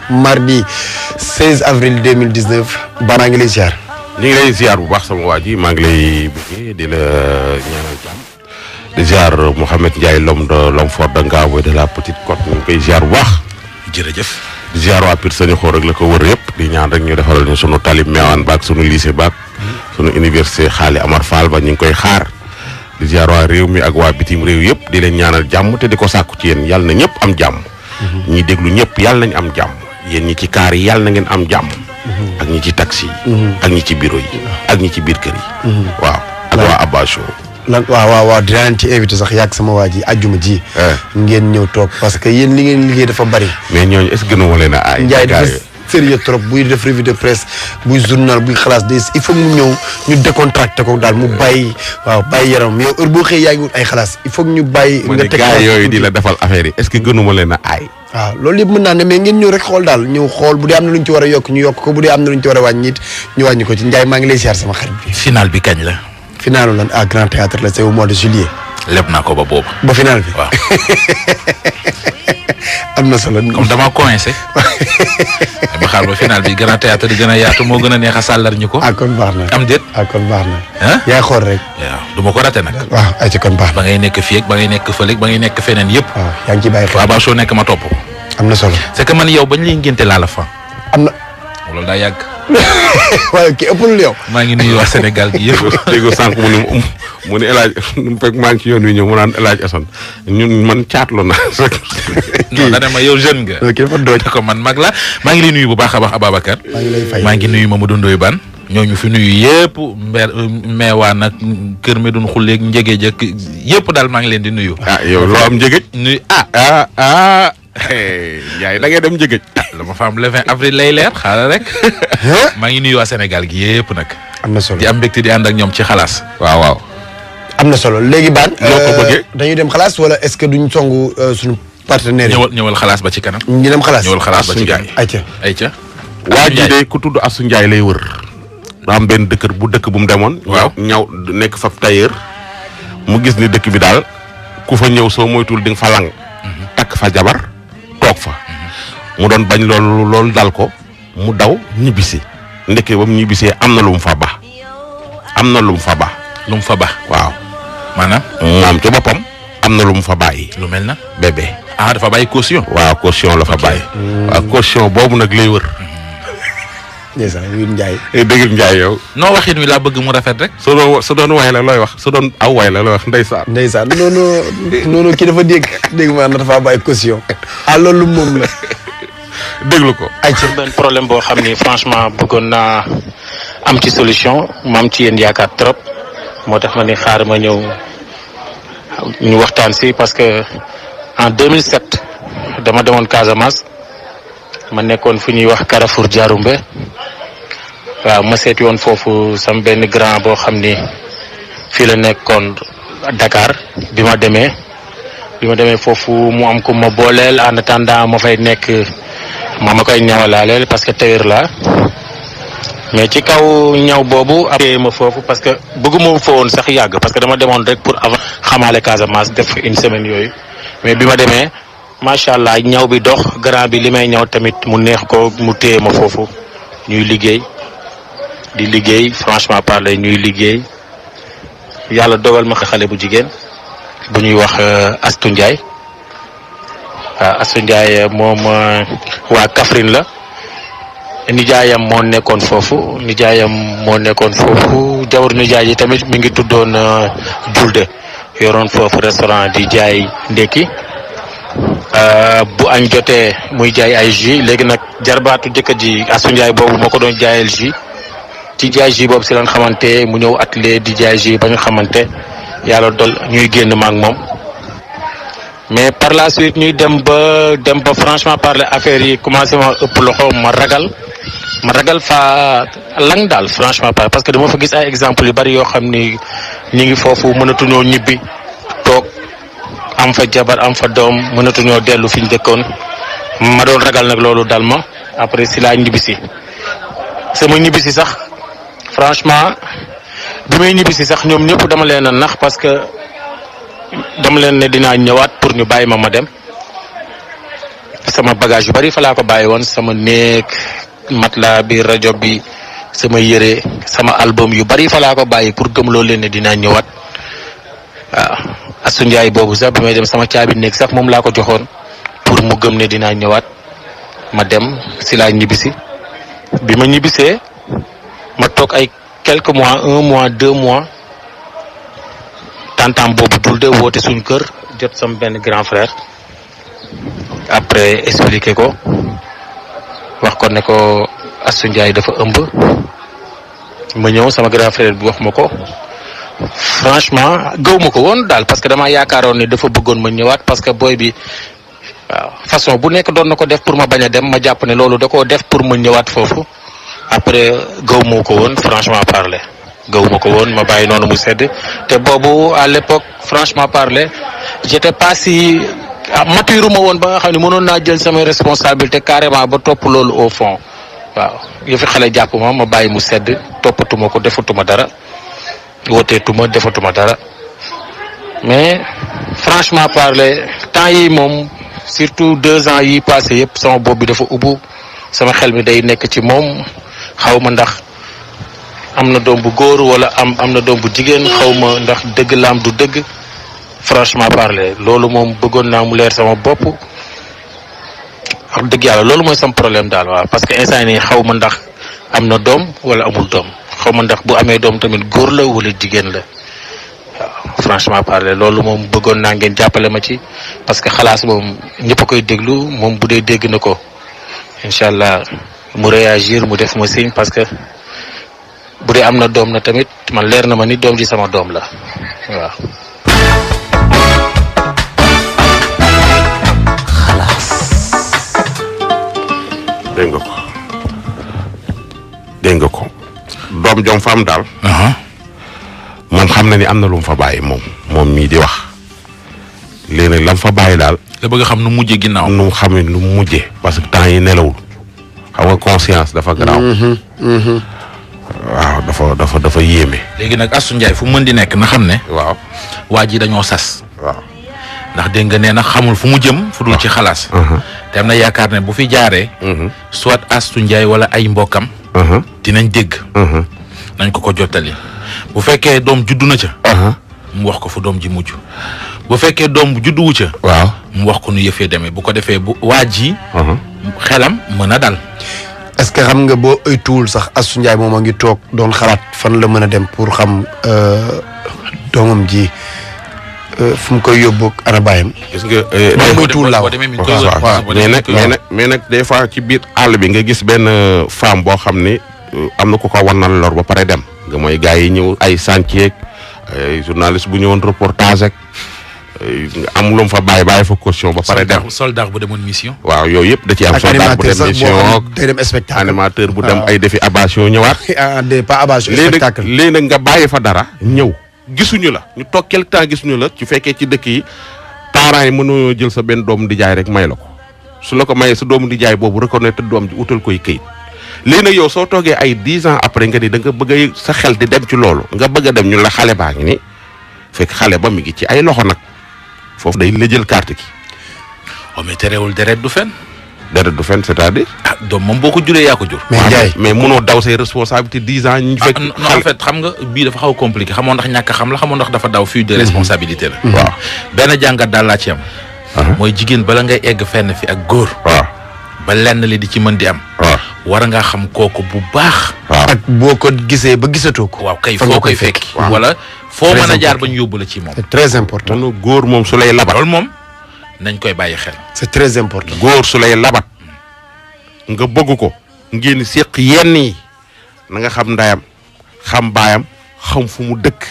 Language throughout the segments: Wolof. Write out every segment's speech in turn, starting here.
mardi 16 avril 2019 maa ngi lay ziar. ñu ngi lay ziar bu baax sama waa ji maa ngi lay bëggee di la ñaanal jàmm di ziar Mouhamed Ndiaye l'homme de fort de Ngabo de la Petite Côte ñu ngi koy ziar bu baax. jërëjëf. di ziar waa Pire Sañu Xoor rek la ko wër yëpp di ñaan rek ñu defal ñu sunu talib Meewaan baak sunu lycée baak sunu université Xaali Amar Fall ba ñu ngi koy xaar di ziar waa réew mi ak waa bitim réew yëpp di leen ñaanal jàmm te di ko sàkku ci yéen yàlla na ñëpp am jàmm. ñi déglu ñëpp yàlla nañ am jàmm yéen ñi ci kaar yi yàlla na ngeen am jàmm. ak ñi ci taxi yi. ak ñi ci bureau yi. ak ñi ci biir kër yi. waaw ak waa Abba Show. waaw dinaa leen ci invité sax yàgg sama waa ji àjjuma ji. ngeen ñëw toog parce que yéen li ngeen liggéey dafa bari. mais ñooñu est-ce que gënuma leen a aay. Ndiaye dafa sérieux trop buy def revue de presse buy journal buy xalaas de il faut mu ñëw ñu décontracté ko daal mu bàyyi yaram yow heure boo xëy yaa ngi wut ay xalaas il faut ñu bàyyi. nga teg gars yooyu di la defal affaire yi est-ce que gënuma leen a aay. waaw loolu yëpp mën naa ne mais ngeen ñëw rek xool daal ñëw xool bu dee am na lu ñu ci war a yokk ñu yokk ko bu dee am na lu ñu ci war a wàññi it ñu wàññi ko ci Ndiaye maa ngi lay siyaar sama xarit bi. final bi kañ la. finalu lan à Grand Théâtre la c'est au mois de juillet. leb naa ko ba boobu. ba final bi waaw. am na solo. comme dama coincé. dama xaar ba final bi Grand Théâtre di gën a yaatu moo gën a neex a sàllar ñu ko. ah kon baax na am déet. ah kon baax na. ah yaay xool rek. waaw du ma ko raté nag. waaw ay ci kon baax na. ba ngay nekk fii ak ba ngay nekk fële ba ngay nekk feneen yëpp. waaw yaa ngi ciy bàyyi xel. waaw Abba Show nekk ma topp. am na solo. c'est que man yow bañ lay ngénte laa la fa. am na. loolu daa yàgg. waaye kii ëppalul yow. maa ngi nuyu waa Sénégal gi yëpp. dégg nga sànq mu ne El Hadj mu fekk maa ngi ci yoon wi ñëw mu naan El Hadj Assane ñun man caatlu na rek. non da ne ma yow jeune nga. kii dafa dooj. ko man mag la maa ngi lay nuyu bu baax a baax Ababacar. maa ngi lay fay maa ngi nuyu Mamadou Ndoye Bane ñooñu fi nuyu yëpp meewaan ak Kër Medoune xulleeg njëge jëkk yëpp daal maa ngi leen di nuyu. ah yow loo am njëgëj. nuyu Ndiaye da ngay dem njëgëj. la ma fa am le 20 avril lay leer xaaral rek. maa ngi nuyu waa Sénégal gi yëpp nag. am na solo di am mbégte di ànd ak ñoom ci xalaas. waaw. am na solo léegi Bane. noo ko bëggee. dañuy dem xalaas wala est-ce que duñ songu suñu partenaires yi. ñëwal xalaas ba ci kanam. ñu dem xalaas. ñëwal xalaas ba ci kanam. ayca. waa ji de ku tudd Assou Ndiaye lay wër. daa am benn dëkk bu mu demoon. waaw ñaw nekk fa tailleur. mu gis ni dëkk bi daal ku fa ñëw soo moytul di nga fa lang. takk fa jabar toog fa. mu doon bañ loolu dal ko mu daw ñibbisi. ndeke ba mu ñibbisee am na lu mu fa ba. lu mu fa ba. waaw. maanaam. moom ci boppam am na lu mu fa bàyyi. lu mel na. bébé. dafa bàyyi caution. waaw caution la fa bàyyi. waaw caution boobu nag lay wër. ndeysaan Wir Ndiaye. dëgg Ndiaye yow. noo waxin wi laa bëgg mu rafet rek. su doon way la looy wax su doon aw way la looy wax ndeysaan. non kii dafa dégg maanaam dafa bàyyi caution. loolu moom la. déglu ko. ay ci benn problème boo xam ni franchement bëggoon naa am ci solution ma am ci yéen yaakaar trop moo tax ma ni xaar ma ñëw ñu waxtaan si parce que en 2007 dama demoon Casamance ma nekkoon fu ñuy wax Carrefour Diaroumbe waaw ma seeti woon foofu sam benn grand boo xam ni fii la nekkoon Dakar bi ma demee foofu mu am ko ma booleel en attendant ma fay nekk. ma koy ñawalaaleel parce que tailleur la mais ci kaw ñaw boobu après ma foofu parce que bëgguma fa woon sax yàgg parce que dama demoon rek pour avant xamaale Casamance def une semaine yooyu mais bi ma demee macha allah ñaw bi dox grand bi li may ñaw tamit mu neex ko mu téye ma foofu ñuy liggéey franchement parler ñuy liggéey yàlla dogal ma xale bu jigéen bu ñuy wax Astou Ndiaye. waaw Assou Ndiaye moom waa Kaffrine la nijaayam moo nekkoon foofu jawar nijaay yi tamit mi ngi tuddoon Julde yoroon foofu restaurant di jaay ndekki bu añ jotee muy jaay ay jus léegi nag jarbaatu jëkkër ji Assou Ndiaye boobu moo ko doon jaayal jus ci jaay jus boobu si lan xamante mu ñëw atelier di jaay jus ba ñu xamante yàlla dol ñuy génn ma ak moom. mais par la suite ñuy dem ba franchement parler affaire yi commencé ma ëpp loxo ma ragal fa lang daal franchement parler parce que dama fa gis ay exemple yu bari yoo xam ni ñu ngi foofu mënatuñoo ñibbi toog am fa jabar am fa doom mënatuñoo dellu fi ñu dëkkoon ma doon ragal nag loolu dal ma après si laa ñibbisi sama ñibbisi sax franchement bi may ñibbisi sax ñoom ñëpp dama leen a nax parce que dama leen ne dinaa ñëwaat pour ñu bàyyi ma dem sama bagage yu bari fa laa ko bàyyi woon sama néeg matelas bi rajo bi sama yére sama album yu bari fa laa ko bàyyi pour gëmloo leen ne dinaa ñëwaat waaw Astou Ndiaye boobu sax bi may dem sama caabi néeg sax moom laa ko joxoon pour mu gëm ne dinaa ñëwaat ma dem si laa ñibbisi bi ma ñibbisee ma toog ay quelques mois 1 mois 2 mois tantam boobu Dulde woote suñ kër jot sama benn grand frère après expliqué ko wax ko ne ko Astou Ndiaye dafa ëmb ma ñëw sama grand frère bi wax ma ko franchement gëw ma ko woon daal parce que damaa yaakaaroon ne dafa bëggoon ma ñëwaat parce que booy bi waaw façon bu nekk doon na ko def pour ma bañ a dem ma jàpp ne loolu da koo def pour ma ñëwaat foofu après gëw ma ko woon franchement parler gëw ma ko woon ma bàyyi noonu mu sedd te boobu à l'époque franchement parler j'étais pas si mature ma woon ba nga xam ne mënoon naa jël samay responsabilité carrément ba topp loolu au fond waaw yëfi xale jàpp ma bàyyi mu sedd toppatuma ko defatuma dara wooteetuma defatuma dara mais franchement parler temps yi moom surtout 2 ans yi passé yëpp sama bopp bi dafa ubbu sama xel mi day nekk ci moom xaw ma ndax am na doom bu góor wala am na doom bu jigéen xaw ma ndax dëgg laam du dëgg franchement parler loolu moom bëggoon naa mu leer sama bopp wax dëgg yàlla loolu mooy sama problème daal waaw parce que instant nii xaw ma ndax am na doom wala amul doom xaw ma ndax bu amee doom tamit góor la wala jigéen la waaw franchement parler loolu moom bëggoon naa ngeen jàppale ma ci parce que xalaas moom ñëpp a koy déglu moom bu dee dégg na ko incha allah mu réagir mu def ma signe parce que bu dee am na doom na tamit man leer na ma ni doom ji sama doom la waaw. dégg nga ko doom jom fa am daal. man xam na ni am na lu mu fa bàyyi moom mii di wax léegi nag lam fa bàyyi daal. da bëgg a xam nu mujjee ginnaaw. nu mu xamee nu mu mujjee parce que temps yi nelawul xam nga conscience dafa garaaw. waaw dafa yéeme. léegi nag Astou Ndiaye fu mu mën di nekk na xam ne. waaw waa ji dañoo sas. waaw ndax dégg nga nee na xamul fu mu jëm. fu dul ci xalaas. te am na yaakaar ne bu fi jaaree. soit Astou Ndiaye wala ay mbokkam. dinañ dégg. nañ ko jottali. bu fekkee doom juddu na ca. mu wax ko fu doom ji mujj. bu fekkee doom judduwu ca. waaw mu wax ko nu yëfee demee bu ko defee bu waa ji. xelam mën a dal. est-ce que xam nga boo ëytuwul sax Astou Ndiaye moom a ngi toog doon xalaat fan la mën a dem pour xam doomam ji fu mu koy yóbbu ana baayam. gis nga. boo ëytuwul laaw mais nag des fois ci biir àll bi nga gis benn femme boo xam ni am na ku ko wanal lor ba pare dem. nga mooy gars yi ñëw ay chantier ay journaliste bu ñëwoon reportage ak am lu mu fa bàyyi fa caution ba pare dem. soldat bu demoon mission. waaw yooyu yëpp da ci am. soldat bu dem mission day dem spectacle animateur bu dem ay defi abattion ñëwaat. pas abattion spectacle léegi nag nga bàyyi fa dara ñëw gisuñu la ñu toog quelque temps gisuñu la ci fekkee ci dëkk yi parents yi mënoo jël sa benn doomu di jaay rek may la ko su la ko mayee sa doomu di jaay boobu reconnaître doom ji utal koy këyit. léegi nag yow soo toogee ay 10 ans après nga ni da nga bëgg a sa xel di dem ci loolu nga bëgg a dem ñu la xale baa ngi ni fekk xale ba mi ngi ci ay loxo nag foofu day la jël carte gi. oh mais terewul deret du fen. deret du fen c'est-à-dire. ah doom moom boo ko juree yaa ko jur. mais Ndiaye mais mënoo daw say responsabilité 10 ans. ñu fekk non en fait xam nga bii dafa xaw a compliqué xamoo ndax ñàkk xam la xamoo ndax dafa daw fuite de responsabilité la. waaw benn jàngat daal laa ci am. mooy jigéen bala ngay egg fenn fi ak góor. waaw ba lenn li di ci mën di am. waaw war ngaa xam kooku bu baax. waaw ak boo ko gisee ba gisatoo ko. waaw kay fan foo nga koy fekk. wala foo mën a jaar ba ñu yóbbu la ci moom. c'est très important. manu góor moom su lay labat. loolu moom nañ koy bàyyi xel. c'est très important. góor su lay labat nga bëgg ko ngeen séq yenn yi na nga xam ndayam xam baayam xam fu mu dëkk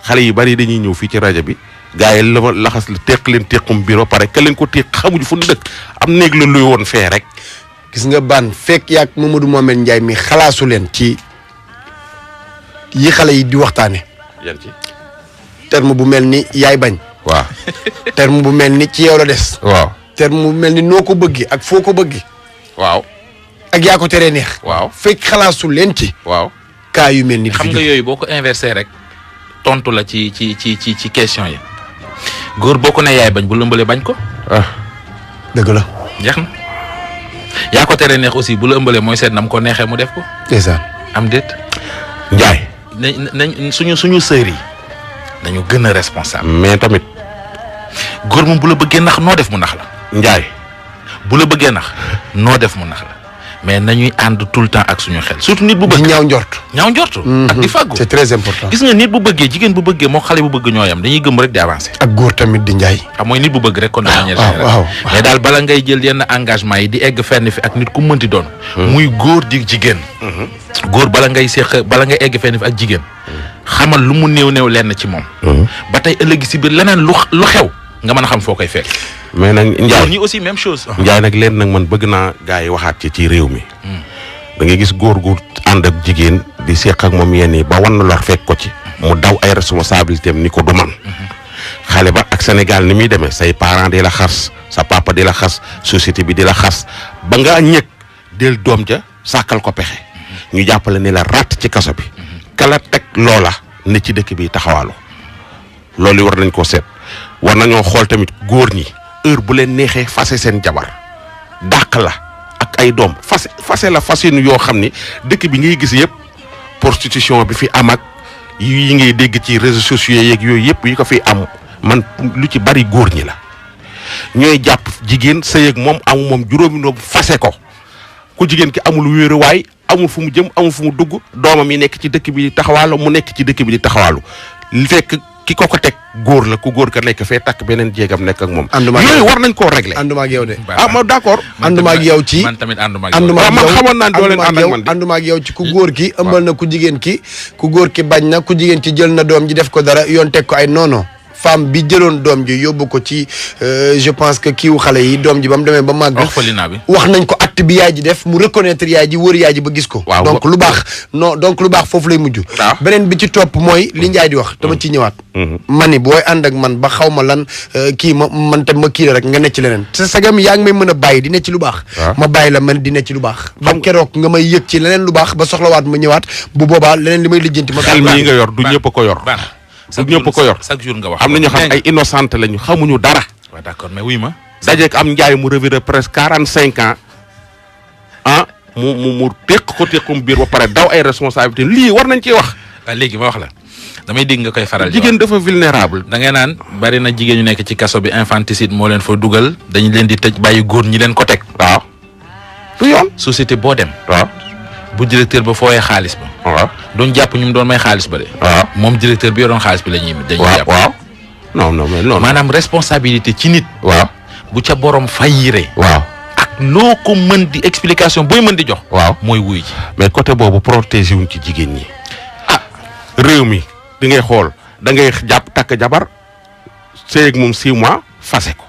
xale yu bari dañuy ñëw fii ci rajo bi gars yi laxas la teq leen tequm bureau pare ka leen ko teq xamuñu fu mu dëkk am néeg la luy woon fee rek. gis nga ban fekk yaag Mamadou Mohamed Ndiaye mi xalaasu leen ci yi xale yi di waxtaane yan ci. terme bu mel ni yaay bañ. waaw. terme bu mel ni ci yow la des. waaw. terme bu mel ni noo ko bëggee ak foo ko bëggee. waaw. ak yaa ko teree neex. waaw fekk xalaasu leen ci. waaw. kaa yu mel ni. xam nga yooyu boo ko inversé rek tontu la ci question yi góor boo ko ne yaay bañ bu lëmbalee bañ ko. dëgg la. jeex na yaa ko tere neex aussi bu la ëmbalee mooy seet nam ko neexee mu def ko. ndeysaan am déet. Njaay. nañ suñu sœur yi nañu gën a responsable. mais tamit. góor moom bu la bëggee nax noo def mu nax la. Njaay. bu la bëggee nax noo def mu nax la mais nañuy ànd tout le temps ak suñu xel surtout nit bu bëgg. di ñaaw njort. ñaaw njort. ak di fàggu. c'est très important. gis nga nit bu bëggee jigéen bu bëggee moo xale bu bëgg ñooyam dañuy gëm rek di avancer. ak góor tamit di njaay. mooy nit bu bëgg rek kon de manière générale. waaw mais daal bala ngay jël yenn engagement yi di egg fenn fi ak nit ku mënti doon. muy góor di jigéen. góor bala ngay egg fenn fi ak jigéen. xamal lu mu néew lenn ci moom. ba tey ëllëg si biir leneen lu xew nga mën a xam foo koy fekk. mais nag Njaay ñi aussi même chose. Njaay nag leen nag man bëgg naa gars yi waxaat ci réew mi. da ngay gis góor gu ànd ak jigéen di seq ak moom yenn yi ba wan na lor fekk ko ci. mu daw ay responsabilité am ni ko du man. xale ba ak Sénégal ni muy demee say parents di la xas sa papa di la xas société bi di la xas ba nga ñëg del doom ja sàkkal ko pexe. ñu jàppale ni la rat ci kaso bi. kala teg loola ne ci dëkk bi taxawaalu. loolu war nañ koo seet war nañoo xool tamit góor ñi heure bu leen neexee fase seen jabar dàq la ak ay doom fase la fasinu yoo xam ni dëkk bi ngay gis yëpp prostitution bi fi am ak yi ngay dégg ci réseaux sociaux yeeg yooyu yëpp yi ko fi am man lu ci bari góor ñi la ñooy jàpp jigéen sëy ak moom amu moom juróomi doom fase ko ku jigéen ki amul wéeruwaay amul fu mu jëm amul fu mu dugg doomam yi nekk ci dëkk bi di taxawaalu mu nekk ci dëkk bi di taxawaalu li fekk ki ko teg góor la ku góor ka nekk fee takk beneen jéegam nekk ak moom. yooyu war nañ koo régler. ànduma ak yow de. ma d'accord. ànduma ak yow ci man tamit ànduma ak yow. man xamoon naa doo leen ànd ak man de. ànduma ak yow ci ku góor ki ëmbal na ku jigéen ki ku góor ki bañ na ku jigéen ki jël na doom ji def ko dara yoon teg ko ay non femme bi jëloon doom ji yóbbu ko ci je pense que kiiwu xale yi doom ji ba mu demee ba màgg. wax nañ ko acte bi yaay ji def mu reconnaître yaay ji wër yaay ji ba gis ko. donc lu baax foofu lay mujj. beneen bi ci topp mooy li Njaay di wax dama ci ñëwaat. mani booy ànd ak man ba xaw ma lan kii man tam ma kii la rek nga necc leneen te sagam yaa ngi may mën a bàyyi di necc lu baax. ma bàyyi la man di necc lu baax. ba keroog nga may yëg ci leneen lu baax ba soxlawaat ma ñëwaat bu boobaa leneen li may lijjanti ma. xel mii nga yor du ñëpp ko yor. du ñëpp ko yor chaque jour nga wax. am na ñoo xam ay innocente lañu xamuñu dara. waaw d'accord mais wuy ma. dajeeg am Njaay mu revire presque 45 ans mu tequm biir ba pare daw ay responsabilité lii war nañ cee wax. waaw léegi ma wax la damay dégg nga koy faral di jigéen dafa vulnérable. da ngay naan bari na jigéen ñu nekk ci kaso bi infanticide moo leen fa dugal dañu leen di tëj bàyyi góor ñi leen ko teg. waaw du yoon. société boo dem. waaw bu directeur ba fooyee xaalis ba. waaw doon jàpp ñu mu doon may xaalis ba de. waaw moom directeur bi yoroon xaalis bi dañuy jàpp. waaw non mais non. maanaam responsabilité ci nit. waaw bu ca borom fayiree. waaw ak loo ko mën di explication booy mën di jox. waaw mooy wuy ji. mais côté boobu protégé wuñ ci jigéen ñi. réew mi di ngay xool da ngay jàpp takk jabar sëy ak moom 6 mois fase ko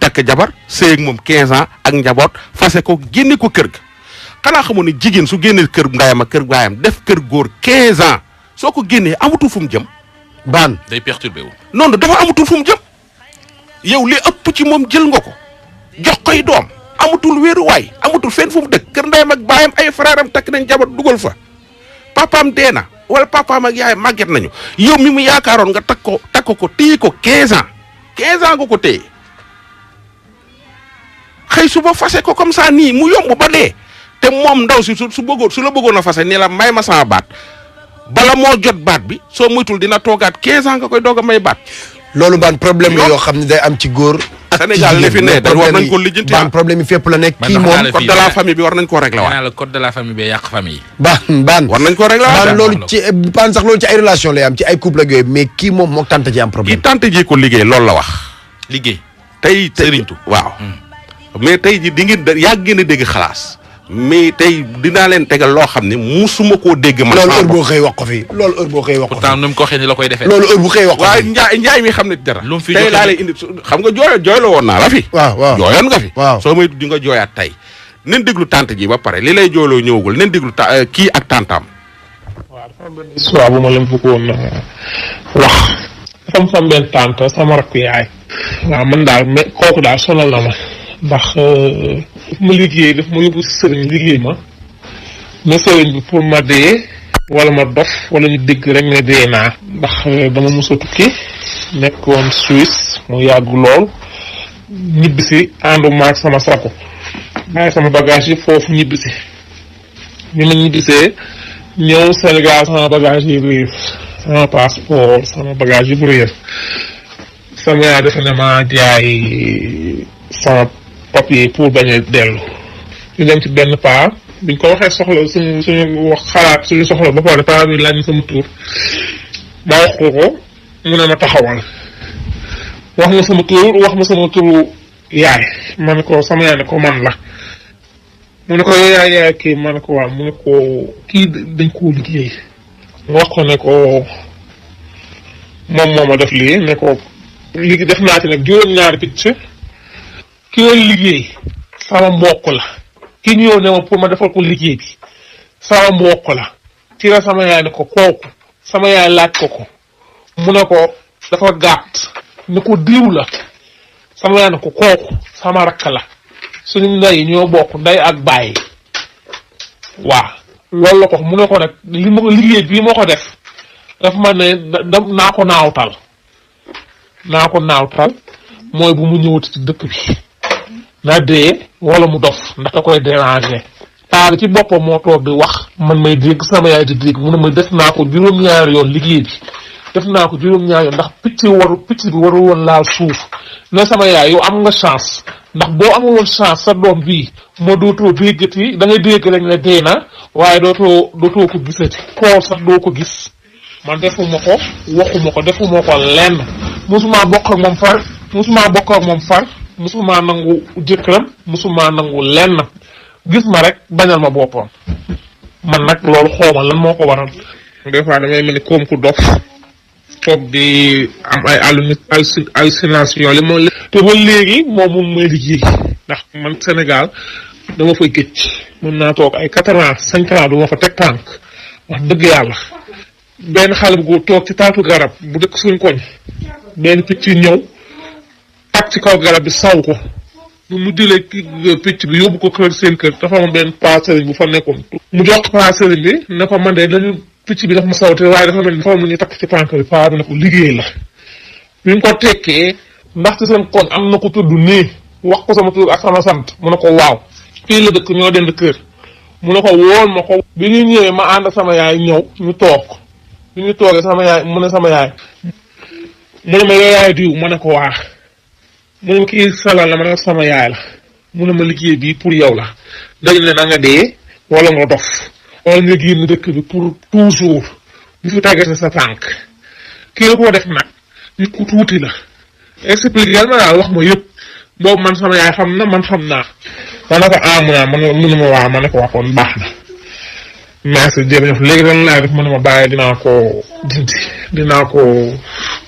takk jabar sëy ak moom 15 ans ak njaboot fase ko génne ko kër ga. xanaa xamoon ne jigéen su génnee kër ndayam ak kër baayam def kër góor 15 ans soo ko génnee amatul fu mu jëm. baan day perturbé wu. noonu dafa amatul fu mu jëm yow li ëpp ci moom jël nga ko jox koy doom amatul wéeruwaay amatul fenn fu mu dëkk kër ndayam ak baayam ay frère am takk nañ jabar dugal fa papaam dee na wala papaam ak yaay màgget nañu yow mi mu yaakaaroon nga takk ko téye ko 15 ans 15 ans nga ko téye xëy suba fase ko comme ça nii mu yomb ba dee. te moom ndaw si su la bëggoon a fase ni la may ma sama baat bala moo jot baat bi soo moytul dina toogaat 15 ans nga koy doog a may baat. loolu baan problème la yoo xam ne day am ci góor. Sénégal li fi ne dañ war nañ ko lijjanti baan problème yi fépp la nekk. kii moom code de la famille bi war nañ koo régler waat. le code de la famille bi yàq famille yi. baan war nañ ko régler waat. baan loolu ci baan sax loolu ci ay relation lay am ci ay couple ak yooyu mais kii moom moo tante ci am problème. kii tante ji ko liggéey loolu la wax. liggéey tey sëriñtu waaw. mais tey ji di ngeen yàgg ngeen a dégg xalaas. mais tey dinaa leen tegal loo xam ne musuma koo dégg. man loolu heure boo xëy wax ko fi loolu heure boo xëy wax ko fi. pourtant nu mu ko waxee ni la koy defee. loolu heure bu xëy wax ko fi. waaye Njaay mi xam ne dara. lu mu fi tey laa lay indi xam nga jooyloo woon naa la fi. waaw jooyoon nga fi. waaw soo may di nga jooyaat tey. nen déglu tante ji ba pare li lay jooyloo ñëwagul nen déglu kii ak tantam. waaw dafa am benn histoire bu ma leen bëggoon wax. dafa am sama benn tante sama rakk yaay. waaw man daal mais kooku daal sonal na ma. ndax ma liggéey daf ma yóbbu sëriñ liggéey ma. ma sëriñ bi pour ma dee wala ma dof wala ñu dégg rek ne dee naa ndax dama mos a tukki nekkoon Suisse mu yàgg lool ñibbisi ànduma ak sama sako bàyyi sama bagage yi foofu ñibbisi bi ma ñibbisee ñëw Sénégal sama bagage yi réer sama passeport sama bagage yi bu réer sama yaay defe ne ma jaay sama papier pour bañ a dellu ñu dem ci benn paa biñ ko waxee soxla suñu wax xalaat suñu soxla ba pare paa bi laaj na sama tur ma wax ko mu ne ma taxawal wax ma sama tur wax ma sama turu yaay ma ne ko sama yaay ne ko man la mu ne ko yow yaay kii ma ne ko waaw mu ne ko kii dañ koo liggéey wax ko ne ko moom moo ma def lii ne ko ligi def naa ci nag juróom-ñaari picc ki yoon liggéey sama mbokk la ki ñëw ne ma pour ma defal ko liggéey bi sama mbokk la ci la sama yaay ne ko kooku sama yaay laaj ko mu ne ko dafa gàtt ne ko diw la sama yaay ne ko kooku sama rakk la suñu ndey ñoo bokk ndey ak bàyyi waaw loolu la ko mu ne ko nag li ma ko liggéey bii moo ko def dafa ma ne naa ko naawtal mooy bu mu ñëwati ci dëkk bi na dee wala mu dof ndax da koy déranger paa bi ci boppam moo toog di wax man may dégg sama yaay di dégg mu ne ma def naa ko juróom-ñaari yoon liggéey bi def naa ko juróom-ñaari yoon ndax picc bi waru woon laal suuf ne sama yaay yow am nga chance ndax boo amul woon chance sa doom bii moo dootoo déggati da ngay dégg rek ne dee na waaye dootoo ko gisati xool sax doo ko gis man defuma ko waxuma ko defuma ko lenn musuma bokk ak moom far musuma nangu jëkkëram musuma nangu lenn gis ma rek bañal ma boppam man nag loolu xooma lan moo ko waral des fois damay mel ni koom ku dof toog di am ay hallucination li moom te ba léegi moom may liggéey ndax man Sénégal dama fay gëj mën naa toog ay 4 ans 5 ans du ma fa teg tànk wax dëgg yàlla benn xale bu góor toog ci taatu garab bu dëkk suñ koñ benn picc ñëw tak ci kaw garab bi saw ko mu jëlee picc bi yóbbu ko kër seen kër dafa am benn paa sëriñ bu fa nekkoon mu jox paa sëriñ bi ne ko man de dañu picc bi dafa ma sawte waaye dafa mel ni dafa am lu ñuy takk ci tànk bi paa bi ne ko liggéey la bi mu ko tekkee ndax ci seen koñ am na ko tudd nii wax ko sama tur ak sama sant mu ne ko waaw fii la dëkk ñoo dend kër mu ne ko woon ma ko bi ñu ñëwee ma ànd sama yaay ñëw ñu toog bi ñu toogee sama yaay mu ne sama yaay mu ne ma yow yaay diw ma ne ko waax mu ne ma kii salal la ma ne sama yaay la mu ne ma liggéey bii pour yow la dañ ne na nga dee wala nga dof wala nga génn dëkk bi pour toujours bu fi tàggate sa tànk kii la koo def nag nit ku tuuti la expliqué ma daal wax ma yëpp boobu man sama yaay xam na man xam naa ma ne ko mu ma waa ma ne ko waxoon baax na merci jërëjëf léegi lan laa def mu ne ma bàyyi dinaa ko dindi dinaa ko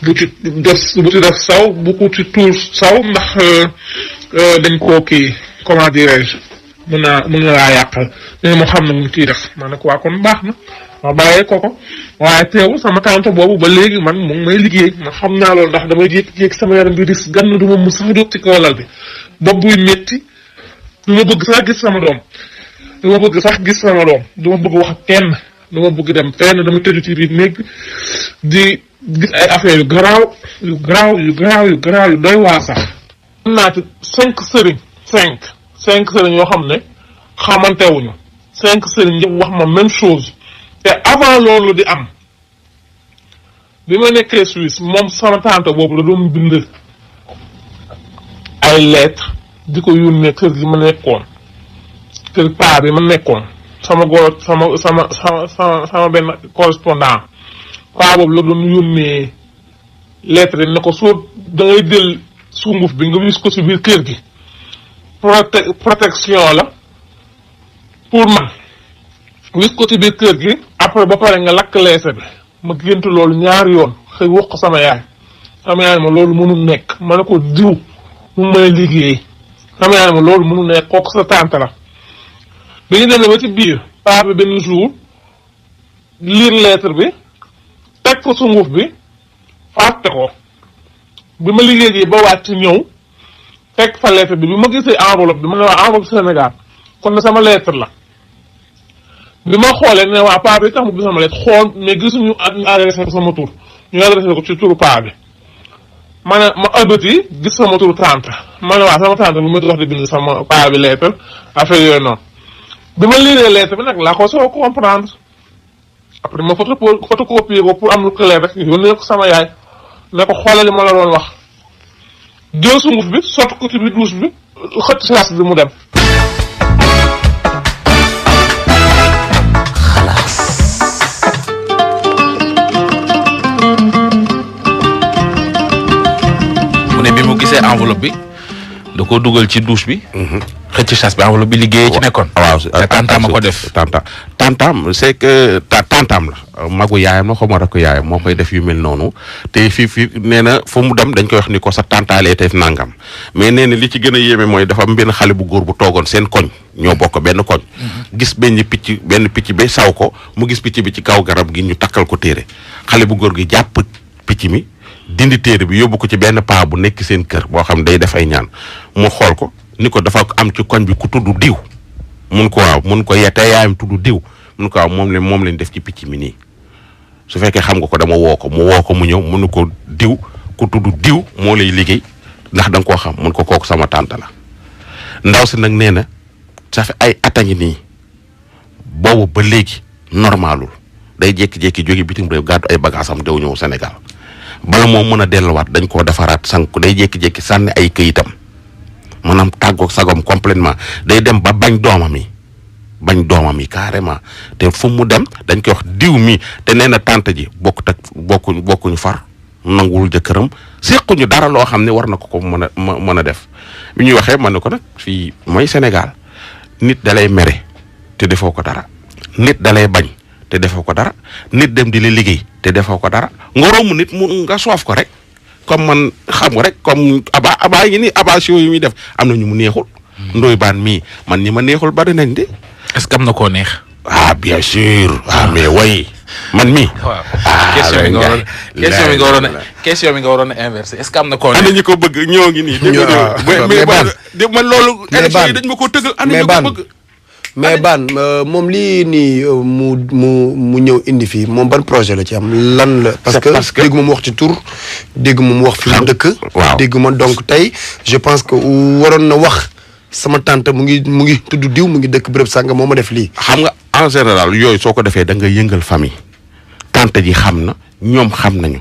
bu ci def saw bu ko ci tuur saw ndax dañ koo kii comment dirais-je mën na laa yàqal léegi moo xam ne mu ciy def ma ne ko waa kon baax na ma bàyyee ko waaye teewul sama tante boobu ba léegi man mu ngi may liggéey ma xam naa loolu ndax damay jékki-jékki sama yaram bi dis gann du ma mu sax jóg ci kaw lal bi bopp buy métti du ma bëgg sax gis sama doom du ma bëgg wax ak kenn du ma bëgg dem fenn dama tëju ci biir néeg bi di gis ay affaire yu garaaw yu doy waa sax am naa ci 5 sëriñ yoo xam ne xamantewuñu 5 sëriñ yëpp wax ma même chose te avant loolu di am bi ma nekkee Suisse moom sama tante boobu la doon bind ay lettres di ko yónnee kër gi ma nekkoon kër paa bi ma nekkoon sama benn correspondant paa boobu la doon yónnee lettre ne ko soo da ngay jël sunguf bi nga wis ko ci biir kër gi protection la pour man wis ko ci biir kër gi après ba pare nga lakk leese bi ma gént loolu ñaari yoon xëy wax ko sama yaay ma loolu mënul nekk ma ne ko diw mu may liggéey sama yaay ma loolu mënul nekk kooku sa tante la bi ñu demee ba ci biir paa bi benn jour lire lettre bi teg ko sunguf bi fàtte ko bi ma liggéey ba wàcc ñëw teg fa lettre bi ma gisee enveloppe bi ma ne waa enveloppe Sénégal kon ne sama lettre la bi ma xoolee ne waa paa bi tax mu gis sama lettre xool mais gisuñu ak ñu adressé sama tur ñu adressé ko ci turu paa bi ma ëlbati gis sama turu tante ma ne waa sama tante lu ma dox di bind sama paa bi lettre affaire yooyu noonu bi ma liiree lettre bi nag laa ko soo comprendre après ma photocopier ko pour am lu clair rek yónnee ko sama yaay ne ko xoolal li ma la doon wax jël sunguf bi sotti ko ci biir douche bi xëcc sas bi mu dem. bi mu gisee enveloppe bi da ko dugal ci douche bi. xëcc chasse bi enveloppe bi liggéeyee ci nekkoon. waaw te tantaam a ko def. tantaam c'est que tantaam la magu yaayam la xaw ma rakk yaayam moo koy def yu mel noonu te fii nee na fu mu dem dañ koy wax ni ko sa tantaalee te nangam mais nee na li ci gën a yéeme mooy dafa am benn xale bu góor bu toogoon seen koñ ñoo bokk benn koñ. gis benn picc ba saw ko mu gis picc bi ci kaw garab gi ñu takkal ko téere xale bu góor gi jàpp picc mi. dindi téere bi yóbbu ko ci benn paa bu nekk seen kër boo xam day def ay ñaan mu xool ko ni ko dafa am ci koñ bi ku tudd diw mun ko waaw mun ko yete yaayam tudd diw mun ko waaw moom leen def ci picc mi nii su fekkee xam nga ko dama woo ko mu ñëw munu ko diw ku tudd diw moo lay liggéey ndax da nga koo xam mun ko kooku sama tante la ndaw si nag nee na ça fait ay at a ngi nii boobu ba léegi normalul day jékki-jékki jóge bitim réew gàddu ay bagaasam dew ñëw Sénégal bala moo mën a delluwaat dañ koo defaraat sànq day jékki-jékki sànni ay këyitam maanaam tàggoog sagom complètement day dem ba bañ doomam yi carrément te fu mu dem dañ koy wax diw mi te nee na tante ji bokkuñu far nanguwul jëkkëram séquñu dara loo xam ne war na ko mën a def bi ñuy waxee man ne ko nag fii mooy Sénégal nit dalay mere te defoo ko dara nit dalay bañ te defoo ko dara nit dem di la liggéey te defoo ko dara nga romb nit mu nga soof ko rek comme man xam nga rek comme aba yi ni abation yi muy def am na ñu mu neexul. Ndoye Bane mii man ñi ma neexul bari nañ de. est-ce que am na koo neex. ah bien sûr. mais way man mii. waaw question bi nga waroon a inversé est-ce que am na koo neex. ana ñu ko bëgg ñoo ngi nii. mais man loolu. élection yi dañ ma ko tëggal ana ñu ko bëgg. mais Bane moom lii nii mu ñëw indi fii moom ban projet la ci am lan la. parce que dégg mu wax ci tur dégg mu wax fi mu dëkk. waaw dégg ma donc tey je pense que waroon na wax sama tante mu ngi tudd diw mu ngi dëkk bërëb sànga moo ma def lii. xam nga en général yooyu soo ko defee da nga yëngal famille tante ji xam na ñoom xam nañu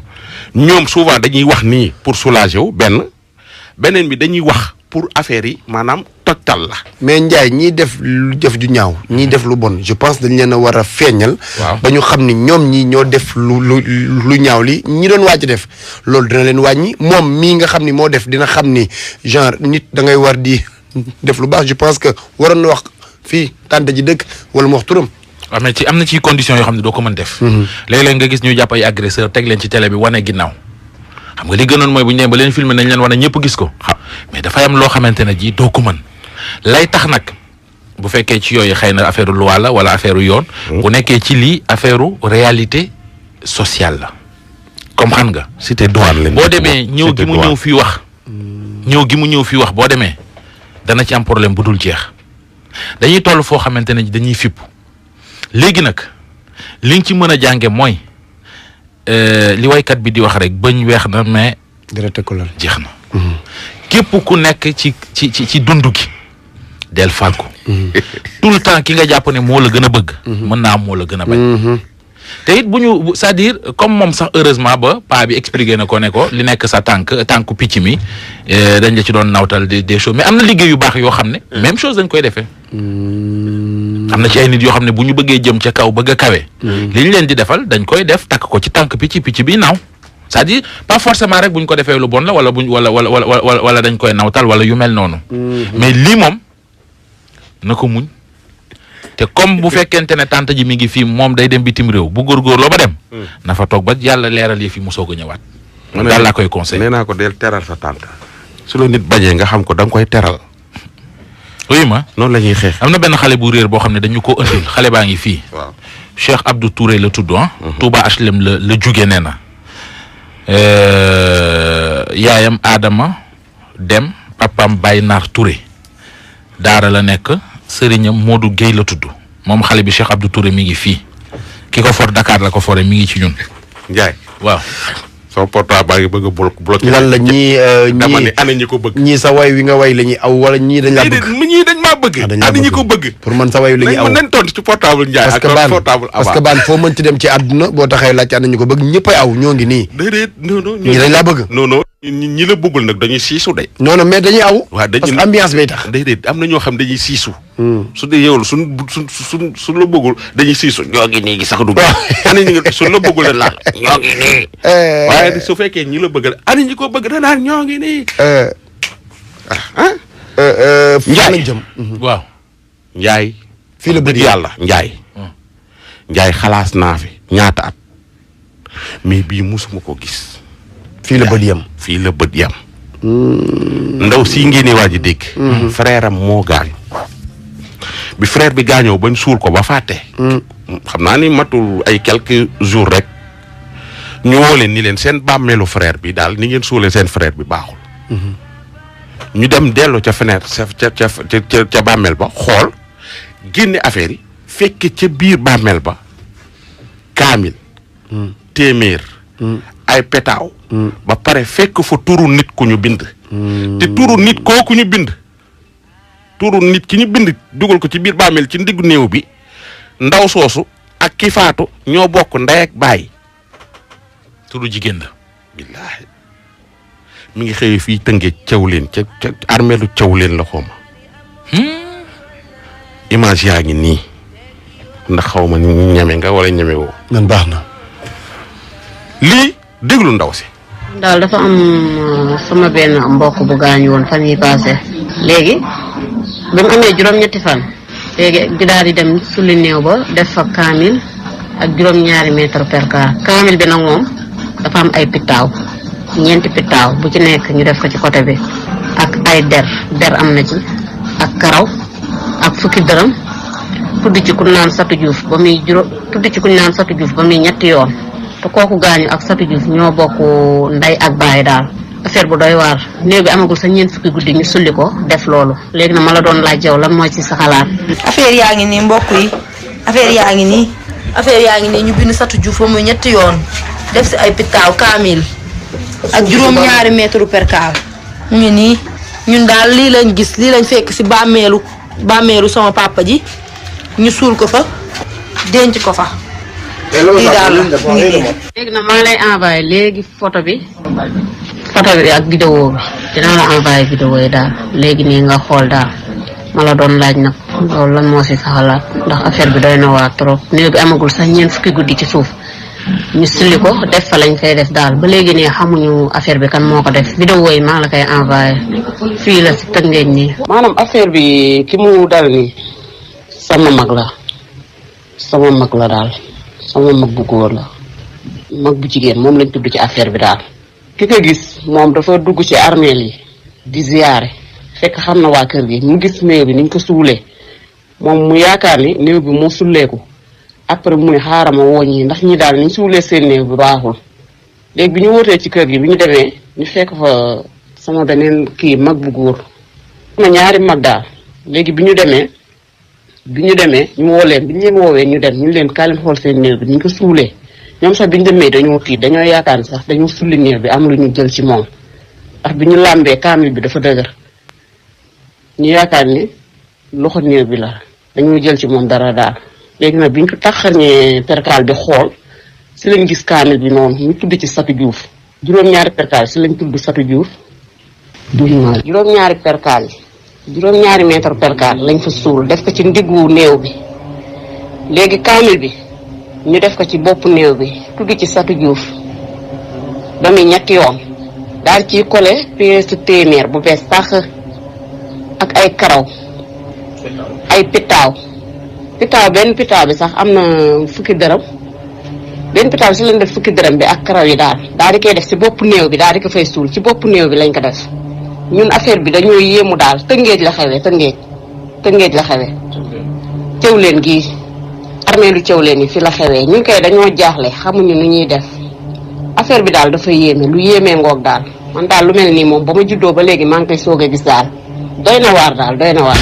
ñoom souvent dañuy wax nii pour soulager wu beneen bi dañuy wax. pour affaire yi maanaam tojtal la. mais Ndiaye ñiy def lu jëf ju ñaaw ñiy def lu bon je pense dañ leen a war a feeñal. waaw ba ñu xam ni ñoom ñii ñoo def lu ñaaw li ñi doon wàcc def loolu dina leen wàññi moom mii nga xam ni moo def dina xam ni genre nit da ngay war di def lu baax je pense que waroon na wax fii tante ji dëkk wala mu wax turam. waaw mais am na ci conditions yoo xam ne doo ko mën def. léeg-léeg nga gis ñuy jàpp ay agresseur teg leen ci télé bi wane ginnaaw. xam nga li gënoon mooy bu ñu nee ba leen filmer nañ leen wane ñëpp gis ko. mais dafay am loo xamante ne ji doo ko mën lay tax nag bu fekkee ci yooyu xëy na affaire loi la wala affaire yoon. bu nekkee ci lii affaire réalité sociale la. comme xam nga. cité douane leen boo demee ñëw gi mu ñëw fii wax. boo demee dana ci am problème bu dul jeex dañuy toll foo xamante ne dañuy fipp léegi nag li nga ci mën a jànge mooy. li waykat bi di wax rek bëñ weex na mais. deret ko lal jeex na. képp ku nekk ci dund gi. del fàggu. tout le temps ki nga jàpp ne moo la gën a bëgg. mën naa am moo la gën a bañ. te it bu ñu c'est-à-dire comme moom sax heureusement ba paa bi expliqué na ko ne ko li nekk sa tànku picc mi dañ la ci doon nawtal des choses mais am na liggéey yu baax yoo xam ne. même chose dañ koy defee. am na ci ay nit yoo xam ne bu ñu bëggee jëm ca kaw bëgg a kawe. li ñu leen di defal dañ koy def takk ko ci tànk picc bi naaw c'est-à-dire pas forcément rek bu ñu ko defee lu bon la wala wala dañ koy nawtal wala yu mel noonu. mais lii moom na ko muñ. te comme bu fekkente ne tante ji mi ngi fii moom day dem bitim réew bu góorgóorloo ba dem. na fa toog ba yàlla leeral yi fi mu soog a ñëwaat. man daal laa koy conseillé. nee naa ko del teral sa tante. su la nit bañee nga xam ko da nga koy teral. oui ma noonu la ñuy xeex. am na benn xale bu réer boo xam ne dañu ko ëndil xale baa ngi fii. waaw Cheikh Abdou Touré la tudd ah. Touba HLM la jóge nee na. yaayam Adama Dem papam Baye Naar Touré daara la nekk. sëriñam Modou Guèye la tudd moom xale bi Cheikh Abdou Touré mi ngi fii ki ko for Dakar la ko foree mi ngi ci ñun. Ndiaye waaw. sama portable baa ngi bëgg a bloqué. lan la ñii dama ne ana ñi ko bëgg. ñii sa way wi nga way la ñuy aw wala ñii dañ la bëgg. ñii dañ maa bëgg. ana ñi ko bëgg. pour man sa way wi la ñuy aw nañ tontu ci portable Ndiaye ak portable Aba. parce que baan foo mënti dem ci àdduna boo taxee laaj ana ñi ko bëgg ñëppay aw ñoo ngi nii. déedéet non. ñii dañ laa bëgg. non ñi la bëggul nag dañuy siisu de. non mais dañuy aw. waaw parce que ambiance bay tax. déedéet am na ñoo xam dañuy siisu. su dee yow suñ la bëggul dañuy siisu ñoo ngi nii gi sax dugg. ana ñi nga suñ la bëggul la laal ñoo ngi nii. waaye su fekkee ñi la bëgg ana ñi ko bëgg danaan ñoo ngi nii. Ndiaye lañ jëm. waaw. Ndiaye. fii la bëgg yàlla Ndiaye. Ndiaye xalaas naa fi ñaata at mais bii musuma ko gis. fii la bët yam. fii la bët yam. ndaw sii ngeen di waaj a dégg. frère am moo gaañu. bi frère bi gaañoo bañ suul ko ba fàtte. xam naa ni matul ay quelques jours rek ñu woo leen ni leen seen bàmmeelu frère bi daal ni ngeen suulee seen frère bi baaxul. ñu dem dellu ca fenêtre ca bàmmeel ba xool génne affaire yi fekke ca biir bàmmeel ba kaamil. téeméer. ay petaaw. ba pare fekk fa turu nit ku ñu bind. te turu nit kooku ñu bind. turu nit ki ñu bind dugal ko ci biir bàmmeel ci ndiggu néew bi ndaw soosu ak ki faatu ñoo bokk ndey ak baay. turu jigéen la. billaahi mi ngi xëyee fii tëngee caw leen ca armeelu caw leen la xooma. image yaa ngi nii ndax xaw ma ñeme nga wala ñeme woo. man baax na. lii déglu ndaw si. daal dafa am sama benn mbokk bu gaañu woon fan yi passé léegi bi mu amee juróom-ñetti fan léegi di daal di dem sulli néew ba def fa kaamil ak juróom-ñaari mètre per car kaamil bi nag moom dafa am ay pittaaw 4 pittaaw bu ci nekk ñu def ko ci côté bi ak ay der am na ci ak karaw ak fukki dërëm tudd ci ku naan Satu Juuf ba muy ñetti yoon. te kooku gaañu ak Satu Juuf ñoo bokk ndey ak baay daal affaire bu doy waar néew bi amagul sa 4 fukki guddi ñu sulli ko def loolu léegi na ma la doon laaj yow lan mooy ci sa xalaat. affaire yaa ngi nii mbokk yi affaire yaa ngi nii ñu bind Satu Juuf ba muy ñetti yoon def si ay pitaaw kaamil ak juróom-ñaari mètre per car mu ngi nii ñun daal lii lañ gis lii lañ fekk si bàmmeelu sama papa ji ñu suul ko fa denc ko fa. lii daal la mu ngi nii. léegi nag maa ngi lay envoyé léegi photo bi ak vidéo bi dinaa la envoyé vidéo yi daal léegi nii nga xool daal ma la doon laaj nag loolu lan moo si sa xalaat ndax affaire bi doy na waa trop néew bi amagul sax 4 fukki guddi ci suuf ñu sulli ko def fa lañ fay def daal ba léegi nii xamuñu affaire bi kan moo ko def vidéo yi maa la koy envoyé fii la si Tëngéej nii. maanaam affaire bi ki mu dal nii sama mag la daal. sama mag bu góor la mag bu jigéen moom lañ tudd ci affaire bi daal ki ko gis moom dafa dugg ci armeel yi di ziyaare fekk xam na waa kër gi mu gis néew bi niñ ko suulee moom mu yaakaar ni néew bi moo sulleeku après mu ne xaaral ma woo ñi ndax ñi daal niñ suulee seen néew bi baaxul léegi bi ñu wootee ci kër gi bi ñu demee ñu fekk fa sama beneen kii mag bu góor na 2 mag daal léegi bi ñu demee ñu woo leen bi ñu leen woowee ñu dem ñu leen kaa leen xool seen néew bi ni ñu ko suulee ñoom sax bi ñu demee dañoo tiit dañoo yaakaar ni sax dañoo sulli néew bi am lu ñu jël ci moom ndax bi ñu làmbee kaamil bi dafa dëgër ñu yaakaar ni loxo néew bi la dañoo jël ci moom dara daal léegi nag bi ñu ko taxañee perkaal bi xool si lañ gis kaamil bi noonu ñu tudd ci Satu Juuf juróom-ñaari perkaal si lañ tudd Satu Juuf juróom-ñaari perkaal yi 2 mètre per car lañ fa suul def ko ci ndiggu néew bi léegi kaamil bi ñu def ko ci bopp néew bi tudd ci Satu Juuf ba muy 3 yoon daal ciy kole pièce téeméer bu bees tax ak ay karaw ay pitaaw benn pitaaw bi sax am na fukki dërëm benn pitaaw bi si lañ def fukki dërëm bi ak karaw yi daal di koy def si bopp néew bi daal di ko fay suul ci bopp néew bi lañ ko def ñun affaire bi dañoo yéemu daal Tëngéej la xewee Tëngéej la xewee Cëwleen gii armeelu Cëwleen yi fi la xewee ñun koy dañoo jaaxle xamuñu nu ñuy def affaire bi daal dafa yéeme lu yéemee ngoog daal man daal lu mel nii moom ba ma juddoo ba léegi maa ngi koy soog a gis daal doy na waar daal doy na waar.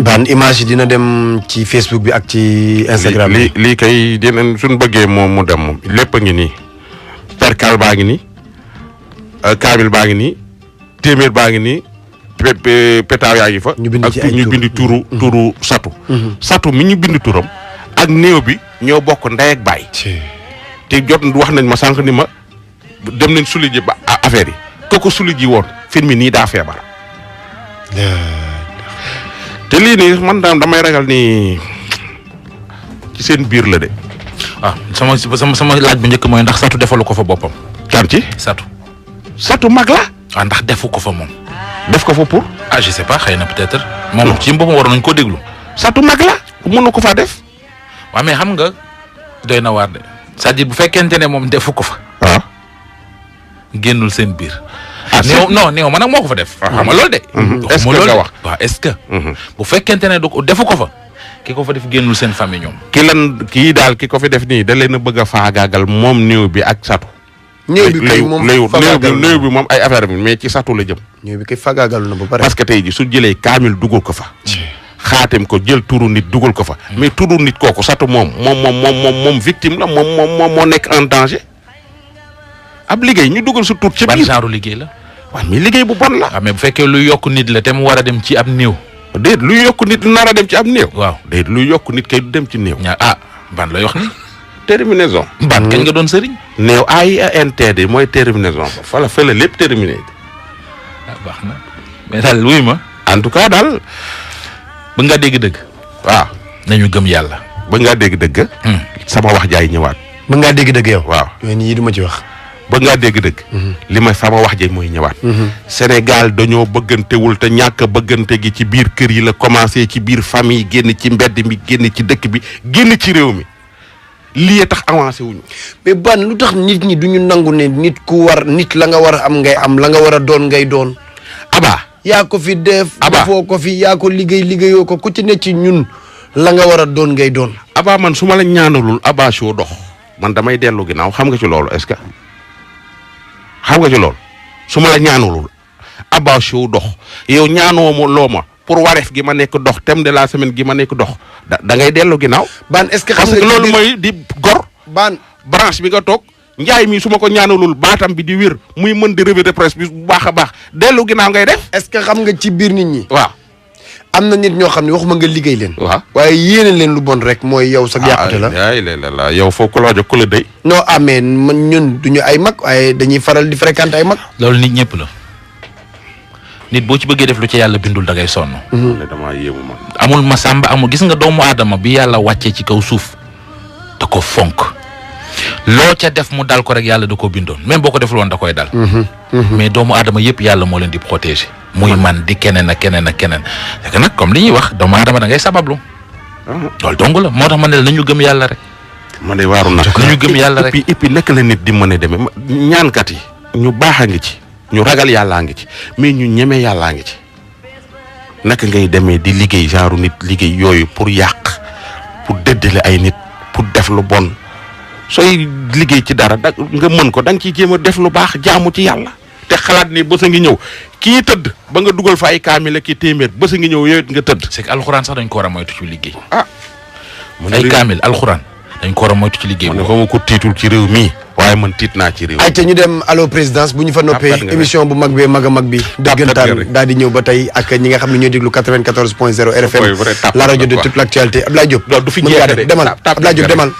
Ban image yi dina dem ci Facebook bi ak ci Instagram bi. lii kay dinañ suñ bëggee moom mu dem moom lépp a ngi nii perkal baa ngi nii kaamil baa ngi nii téeméer baa ngi nii pétaaw yaa ngi fa. ñu bind ci ay ñu bind turu satu. satu mi ñu bind turam ak néew bi ñoo bokk ndey ak baay. te jot wax nañ ma sànq ni ma dem nañ suli ji ba affaire yi kooku suli ji woon film mi nii daa feebar. te lii nii man damay ragal ni ci seen biir la de. ah sama laaj bu njëkk mooy ndax satu defalu ko fa boppam. kan ci satu mag la. ah ndax defu ko fa moom. def ko fa pour. ah je sais pas xëy na peut-être. moom ci boppam waroon nañ koo déglu. satu mag la mën na ko faa def. waaw mais xam nga doy na waar de c'est-à-dire bu fekkente ne moom defu ko fa. waaw. génnul seen biir. ah néew man nag moo ko fa def. xam nga loolu de. est-ce que nga wax waaw est-ce que. bu fekkente ne defu ko fa. ki ko fa def génnul seen famille ñoom. kii daal ki ko fi def nii da leen a bëgg a faagaagal moom néew bi ak satu. néew bi kay moom néew bi moom ay affaire bi mais ci satu la jëm. néew bi kay faagaagalu na ba pare. parce que tey ji su jëlee kaamil dugal ko fa. xaatim ko jël turu nit dugal ko fa. mais turu nit kooku satu moom victime la moom moo nekk en danger. ab liggéey ñu dugal su tur ci biir. ban genre liggéey la. waaw mais liggéey bu bon la. waaw mais bu fekkee lu yokk nit la te mu war a dem ci ab néew. déet luy yokk nit nar a dem ci ab néew. waaw déet luy yokk nit kay du dem ci néew. ban lay wax ni. terminaison. ban kañ nga doon sëriñ. néew AINTD mooy terminaison ba fa la lépp terminé. baax na mais daal wuy ma. en tout cas daal. ba nga dégg dëgg. waaw nañu gëm yàlla. ba ngaa dégg dëgg. sama wax jaay ñëwaat. ba ngaa dégg dëgg yow. waaw yooyu nii du ma ci wax. ba ngaa dégg dëgg. li ma sama wax jaay mooy ñëwaat. Sénégal dañoo bëggantewul te ñàkk bëggante gi ci biir kër yi la commencé ci biir famille génn ci mbedd mi génn ci dëkk bi génn ci réew mi lii tax avancé wuñu. mais ban lu tax nit ñi duñu nangu ne nit ku war nit la nga war a am ngay am la nga war a doon ngay doon. Aba. yaa ko fi def. Aba defoo ko fi yaa ko liggéeyoo ko ku ci ne ci ñun la nga war a doon ngay doon. Aba man su ma la ñaanalul Aba Show dox man damay dellu ginnaaw xam nga ci loolu est-ce que xam nga ci loolu su ma la ñaanalul Aba Show dox yow ñaanoo ma loo ma pour wareef gi ma nekk dox thème de la semaine gi ma nekk dox da ngay dellu ginnaaw. ban est-ce que xam parce que loolu mooy di gor. ban branche bi nga toog njaay mi su ma ko ñaanalul baatam bi di wér muy mën di revue de presse bi bu baax a baax dellu ginnaaw ngay def. est-ce que xam nga ci biir nit ñi. waaw. am na nit ñoo xam ne waxuma nga liggéey leen. waaw waaye yéene leen lu bon rek mooy yow sax yàqute la. yow foofu ku la jox ku la dey. non mais man ñun duñu ay mag waaye dañuy faral di fréquenter ay mag. loolu nit ñëpp la nit boo ci bëggee def lu ci yàlla bindul da ngay sonn. damaa yéemu man. amul ma sàmba amul gis nga doomu aadama bi yàlla wàccee ci kaw suuf da ko fonk loo ca def mu dal ko rek yàlla da koo bindoon même boo ko deful woon da koy dal. mais doomu aadama yëpp yàlla moo leen di protéger. muy man di keneen ak keneen ak keneen c'est que nag comme li ñuy wax doomu aadama da ngay sabablu. loolu dong la moo tax ma ne la nañu gëm yàlla rek. ma ne waaru nag. nañu gëm yàlla rek et puis naka la nit di mën a demee ñaankat yi ñu baax a ngi ci ñu ragal yàllaa ngi ci mais ñu ñeme yàllaa ngi ci naka ngay demee di liggéey genre nit liggéey yooyu pour yàq pour dëddale ay nit pour def lu bon sooy liggéey ci dara da nga mën ko da nga ciy jéem a def lu baax jaamu ci yàlla te xalaat ni bës a ngi ñëw kii tëdd ba nga dugal fa ay kaamil ak i téeméer bës a ngi ñëw yow nga tëdd. c'est que alxuraan sax dañ ko war a moytu ci liggéey. ay kaamil alxuraan dañ ko war a moytu ci liggéey. man xawma ko tiitul ci réew mii waaye man tiit naa ci réew. ayca ñu dem allo présidence bu ñu fa noppee émission bu mag bee mag a mag bi. dëggantaan daal di ñëw ba tey ak ñi nga xam ne ñooy déglu 94.0 RFM la rajo de toute l'actualité Abdoulaye Diop. du fi jeex de demal Abdoulaye Diop demal.